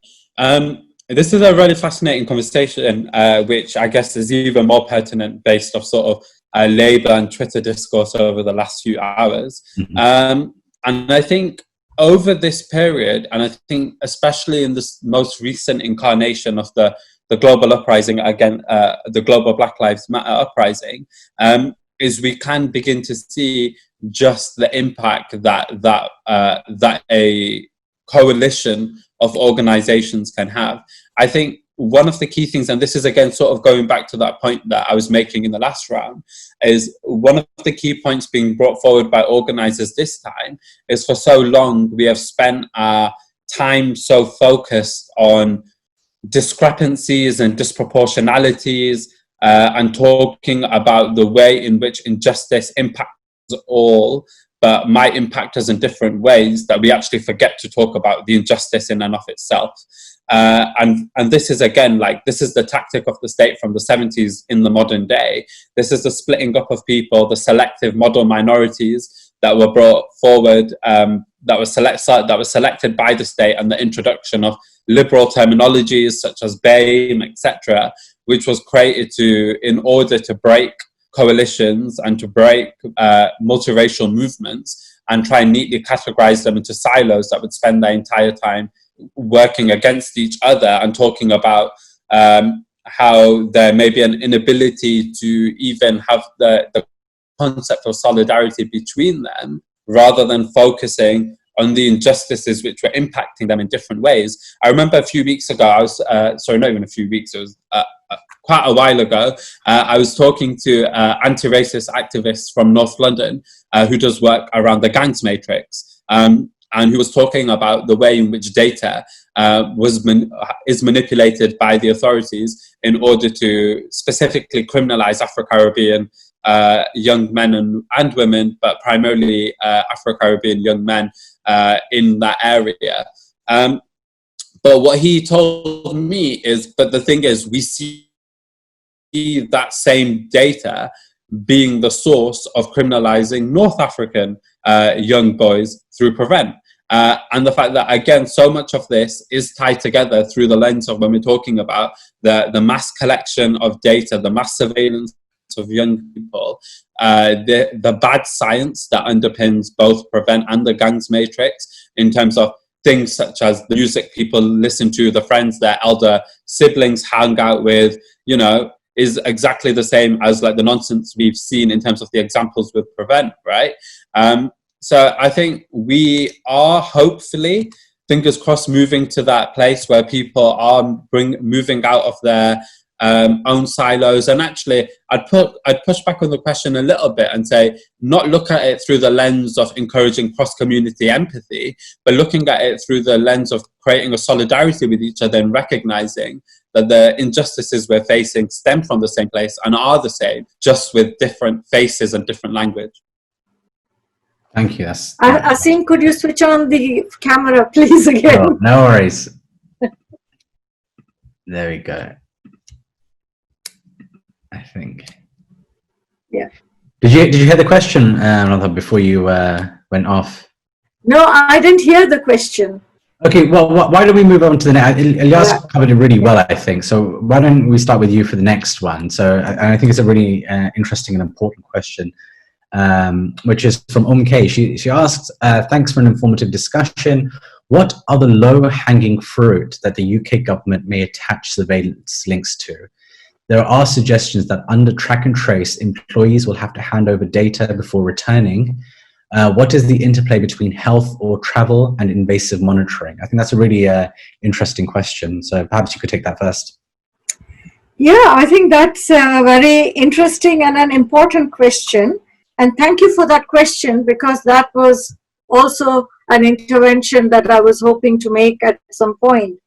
This is a really fascinating conversation, which I guess is even more pertinent based off sort of Labour and Twitter discourse over the last few hours. Mm-hmm. And I think over this period, and I think especially in this most recent incarnation of the global uprising, again, the global Black Lives Matter uprising, is we can begin to see just the impact that a coalition of organizations can have. I think one of the key things, and this is again sort of going back to that point that I was making in the last round, is one of the key points being brought forward by organizers this time is, for so long we have spent our time so focused on discrepancies and disproportionalities and talking about the way in which injustice impacts all, but might impact us in different ways, that we actually forget to talk about the injustice in and of itself. And this is, again, this is the tactic of the state from the 70s in the modern day. This is the splitting up of people, the selective model minorities that were brought forward, that was selected by the state, and the introduction of liberal terminologies such as BAME, etc., which was created in order to break coalitions and to break multiracial movements and try and neatly categorize them into silos that would spend their entire time working against each other and talking about how there may be an inability to even have the concept of solidarity between them, rather than focusing on the injustices which were impacting them in different ways. I remember a few weeks ago, sorry, not even a few weeks, it was quite a while ago, I was talking to anti-racist activists from North London who does work around the gangs matrix. And who was talking about the way in which data is manipulated by the authorities in order to specifically criminalize Afro-Caribbean young men and women, but primarily Afro-Caribbean young men in that area. But what he told me is, but the thing is, we see that same data being the source of criminalizing North African young boys through Prevent. And the fact that, again, so much of this is tied together through the lens of when we're talking about the mass collection of data, the mass surveillance of young people, the bad science that underpins both Prevent and the gangs matrix in terms of things such as the music people listen to, the friends their elder siblings hang out with, you know, is exactly the same as like the nonsense we've seen in terms of the examples with Prevent, right? So I think we are hopefully, fingers crossed, moving to that place where people are moving out of their own silos. And actually, I'd push back on the question a little bit and say, not look at it through the lens of encouraging cross-community empathy, but looking at it through the lens of creating a solidarity with each other and recognizing that the injustices we're facing stem from the same place and are the same, just with different faces and different language. Thank you. Asim, could you switch on the camera, please, again? Oh, no worries. There we go. I think. Yeah. Did you hear the question, Radha, before you went off? No, I didn't hear the question. Okay, well, why don't we move on to the next? Ilyas covered it really well, I think. So why don't we start with you for the next one? So I think it's a really interesting and important question, which is from K. She asks, thanks for an informative discussion. What are the low-hanging fruit that the UK government may attach surveillance links to? There are suggestions that under track and trace, employees will have to hand over data before returning. What is the interplay between health or travel and invasive monitoring? I think that's a really interesting question. So perhaps you could take that first. Yeah, I think that's a very interesting and an important question. And thank you for that question, because that was also an intervention that I was hoping to make at some point.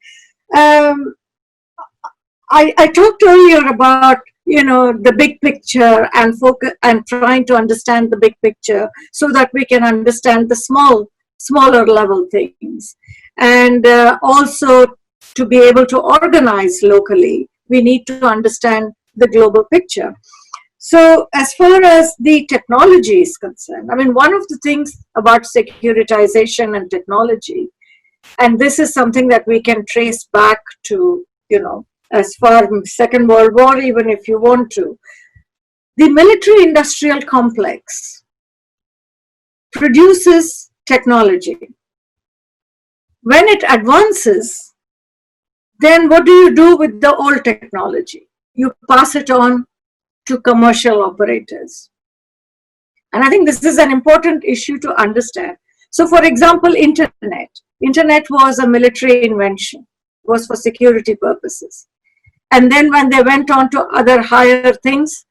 I talked earlier about, you know, the big picture and focus and trying to understand the big picture so that we can understand the smaller level things. And also to be able to organize locally, we need to understand the global picture. So as far as the technology is concerned, I mean, one of the things about securitization and technology, and this is something that we can trace back to, you know, as far as Second World War, even if you want to, the military-industrial complex produces technology. When it advances, then what do you do with the old technology? You pass it on to commercial operators. And I think this is an important issue to understand. So for example, internet. Internet was a military invention. It was for security purposes. And then when they went on to other higher things,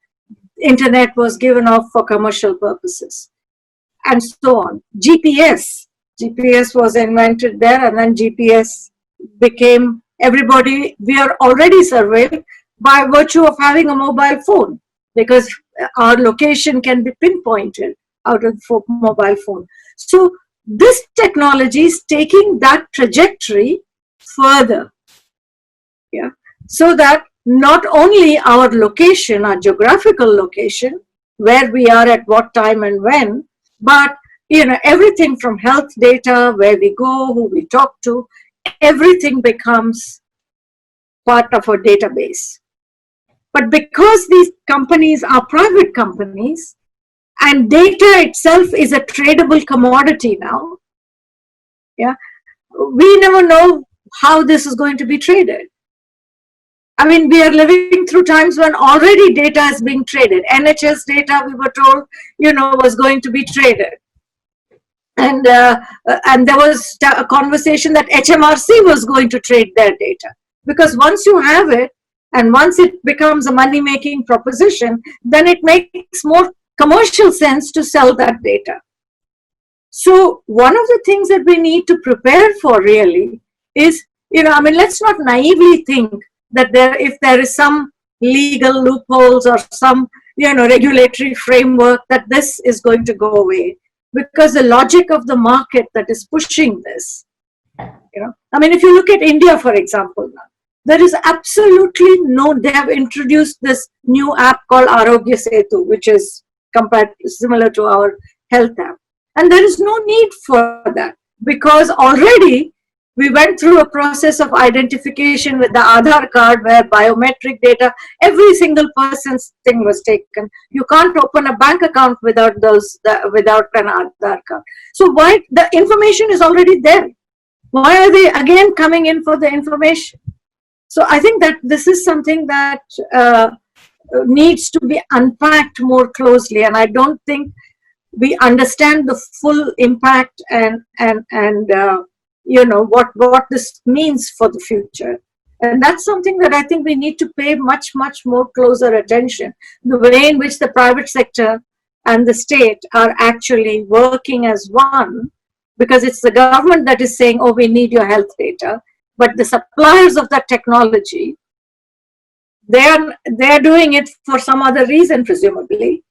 internet was given off for commercial purposes. And so on. GPS was invented there, and then GPS became everybody, we are already surveilled by virtue of having a mobile phone, because our location can be pinpointed out of the mobile phone. So this technology is taking that trajectory further. Yeah. So that not only our location, our geographical location, where we are at what time and when, but you know, everything from health data, where we go, who we talk to, everything becomes part of our database. But because these companies are private companies and data itself is a tradable commodity now, yeah, we never know how this is going to be traded. I mean, we are living through times when already data is being traded. NHS data, we were told, you know, was going to be traded. And there was a conversation that HMRC was going to trade their data. Because once you have it, and once it becomes a money-making proposition, then it makes more commercial sense to sell that data. So one of the things that we need to prepare for really is, you know, I mean, let's not naively think that if there is some legal loopholes or some regulatory framework, that this is going to go away, because the logic of the market that is pushing this, I mean, if you look at India, for example, now, there is absolutely they have introduced this new app called Arogya Setu, which is similar to our health app. And there is no need for that, because already we went through a process of identification with the Aadhaar card, where biometric data, every single person's thing was taken. You can't open a bank account without without an Aadhaar card. So why the information is already there? Why are they again coming in for the information? So I think that this is something that needs to be unpacked more closely, and I don't think we understand the full impact and what this means for the future. And that's something that I think we need to pay much, much more closer attention. The way in which the private sector and the state are actually working as one, because it's the government that is saying, oh, we need your health data. But the suppliers of that technology, they're doing it for some other reason, presumably.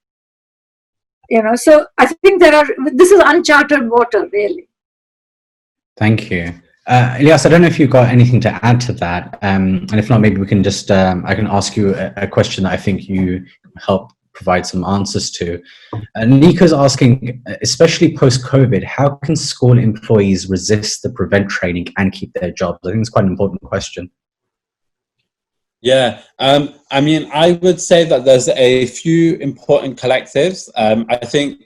So I think this is uncharted water, really. Thank you. Ilyas, I don't know if you've got anything to add to that. And if not, maybe we can just, I can ask you a question that I think you help provide some answers to. Nika's asking, especially post-COVID, how can school employees resist the prevent training and keep their jobs? I think it's quite an important question. Yeah, I mean, I would say that there's a few important collectives. I think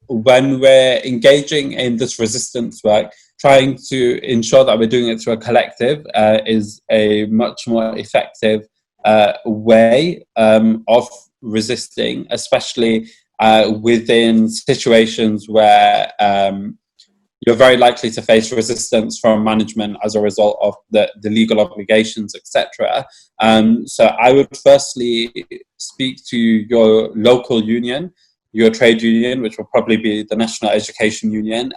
when we're engaging in this resistance work, trying to ensure that we're doing it through a collective is a much more effective way of resisting, especially within situations where you're very likely to face resistance from management as a result of the legal obligations, etc. So I would firstly speak to your local union, your trade union, which will probably be the National Education Union,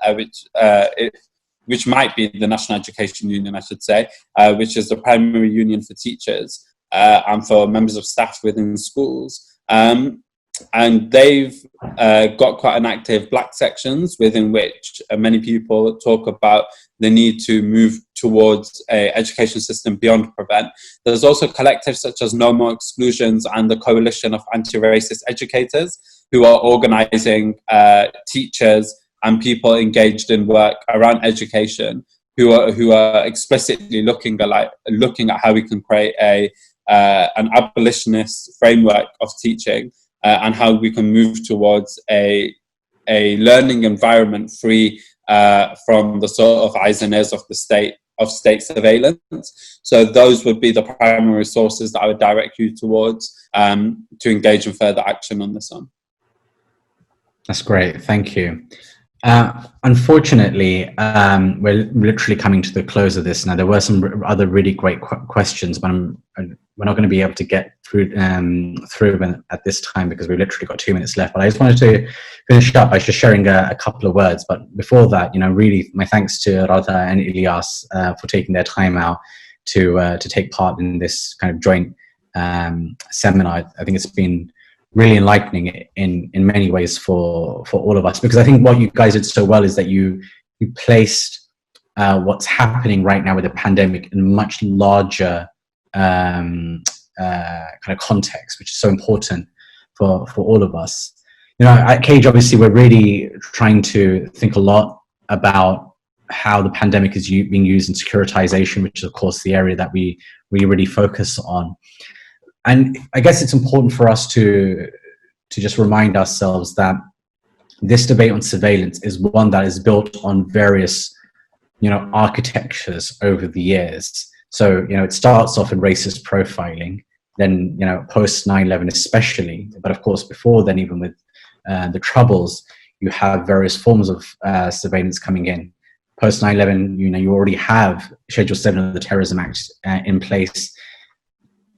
which might be the National Education Union, I should say, which is the primary union for teachers and for members of staff within schools. And they've got quite an active black sections within which many people talk about the need to move towards an education system beyond prevent. There's also collectives such as No More Exclusions and the Coalition of Anti-Racist Educators, who are organising teachers and people engaged in work around education, who are explicitly looking at how we can create an abolitionist framework of teaching and how we can move towards a learning environment free from the sort of eyes and ears of the state surveillance. So those would be the primary sources that I would direct you towards to engage in further action on this one. That's great, thank you. Unfortunately, we're literally coming to the close of this now. There were some other really great questions, but we're not going to be able to get through them at this time because we've literally got 2 minutes left. But I just wanted to finish up by just sharing a couple of words. But before that, really my thanks to Raaa and Ilyas for taking their time out to take part in this kind of joint seminar. I think it's been really enlightening in many ways for all of us, because I think what you guys did so well is that you placed what's happening right now with the pandemic in a much larger kind of context, which is so important for all of us. At Cage, obviously, we're really trying to think a lot about how the pandemic is being used in securitization, which is, of course, the area that we really focus on. And I guess it's important for us to just remind ourselves that this debate on surveillance is one that is built on various, architectures over the years. So, it starts off in racist profiling, then, post 9/11 especially, but of course before then, even with the Troubles, you have various forms of surveillance coming in. Post 9/11, you already have Schedule 7 of the Terrorism Act in place.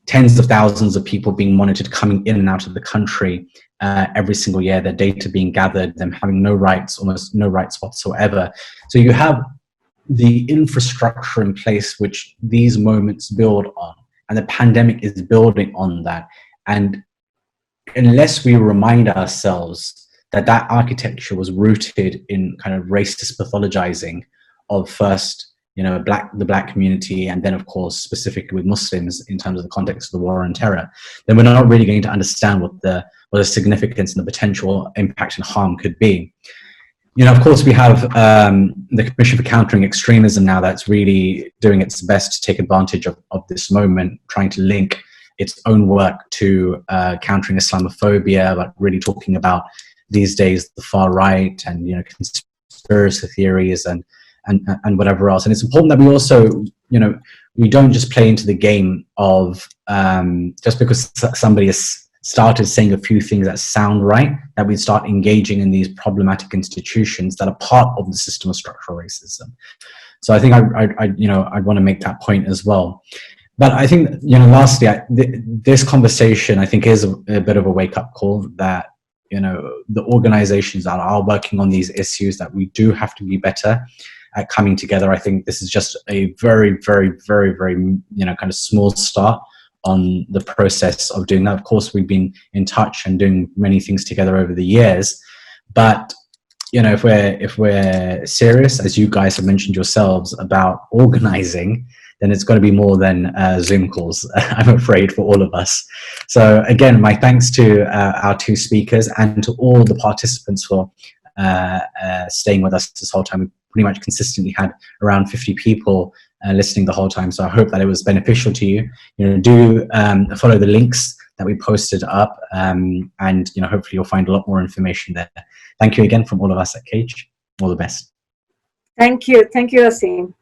Tens of thousands of people being monitored coming in and out of the country every single year, their data being gathered, them having no rights, almost no rights whatsoever. So you have the infrastructure in place which these moments build on, and the pandemic is building on that. And unless we remind ourselves that that architecture was rooted in kind of racist pathologizing of first, you know, the black community, and then of course specifically with Muslims in terms of the context of the war on terror, then we're not really going to understand what the significance and the potential impact and harm could be. You know, of course, we have the Commission for Countering Extremism now that's really doing its best to take advantage of this moment, trying to link its own work to countering Islamophobia, but really talking about these days the far right and, you know, conspiracy theories and whatever else. And it's important that we also, you know, we don't just play into the game of just because somebody has started saying a few things that sound right, that we start engaging in these problematic institutions that are part of the system of structural racism. So I think I'd want to make that point as well. But I think, you know, lastly, this conversation, I think, is a bit of a wake-up call that, you know, the organizations that are working on these issues, that we do have to be better at coming together. I think this is just a very, very, very, very, you know, kind of small start on the process of doing that. Of course, we've been in touch and doing many things together over the years, but, you know, if we're serious, as you guys have mentioned yourselves, about organizing, then it's got to be more than Zoom calls, I'm afraid, for all of us. So again, my thanks to our two speakers and to all the participants for staying with us this whole time. We pretty much consistently had around 50 people listening the whole time. So I hope that it was beneficial to you. You know, do follow the links that we posted up, and, you know, hopefully you'll find a lot more information there. Thank you again from all of us at Cage. All the best. Thank you. Thank you, Asim.